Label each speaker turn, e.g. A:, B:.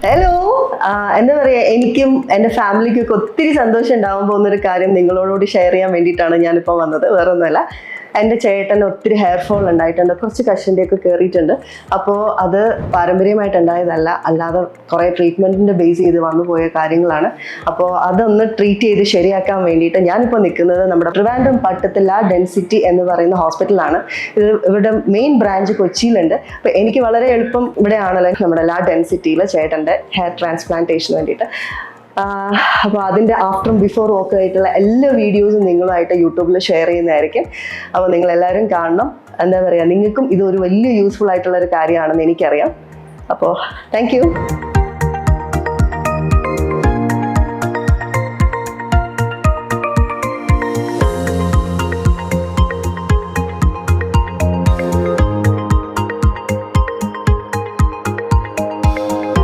A: Hello, എന്താ പറയുക, എനിക്കും എൻ്റെ ഫാമിലിക്കും ഒക്കെ ഒത്തിരി സന്തോഷം ഉണ്ടാവാൻ പോകുന്നൊരു കാര്യം നിങ്ങളോടുകൂടി ഷെയർ ചെയ്യാൻ വേണ്ടിയിട്ടാണ് ഞാനിപ്പോൾ വന്നത്. വേറെ ഒന്നുമല്ല, എൻ്റെ ചേട്ടന് ഒത്തിരി ഹെയർ ഫോൾ ഉണ്ടായിട്ടുണ്ട്, കുറച്ച് കഷൻ്റെയൊക്കെ കയറിയിട്ടുണ്ട്. അപ്പോൾ അത് പാരമ്പര്യമായിട്ട് ഉണ്ടായതല്ല, അല്ലാതെ കുറേ ട്രീറ്റ്മെൻറ്റിൻ്റെ ബേസ് ചെയ്ത് വന്നു പോയ കാര്യങ്ങളാണ്. അപ്പോൾ അതൊന്ന് ട്രീറ്റ് ചെയ്ത് ശരിയാക്കാൻ വേണ്ടിയിട്ട് ഞാനിപ്പോൾ നിൽക്കുന്നത് നമ്മുടെ ട്രിവാൻഡ്രം പട്ടത്ത് ലാ ഡെൻസിറ്റി എന്ന് പറയുന്ന ഹോസ്പിറ്റലാണ്. ഇവിടെ മെയിൻ ബ്രാഞ്ച് കൊച്ചിയിലുണ്ട്. അപ്പോൾ എനിക്ക് വളരെ എളുപ്പം ഇവിടെയാണല്ലോ നമ്മുടെ ലാ ഡെൻസിറ്റിയിൽ ചേട്ടൻ്റെ ഹെയർ ട്രാൻസ്പ്ലാന്റേഷന് വേണ്ടിയിട്ട്. അപ്പോൾ അതിൻ്റെ ആഫ്റ്ററും ബിഫോറും ഒക്കെ ആയിട്ടുള്ള എല്ലാ വീഡിയോസും നിങ്ങളുമായിട്ട് യൂട്യൂബിൽ ഷെയർ ചെയ്യുന്നതായിരിക്കും. അപ്പോൾ നിങ്ങളെല്ലാവരും കാണണം. എന്താ പറയുക, നിങ്ങൾക്കും ഇതൊരു വലിയ യൂസ്ഫുൾ ആയിട്ടുള്ളൊരു കാര്യമാണെന്ന് എനിക്കറിയാം. അപ്പോൾ താങ്ക് യു.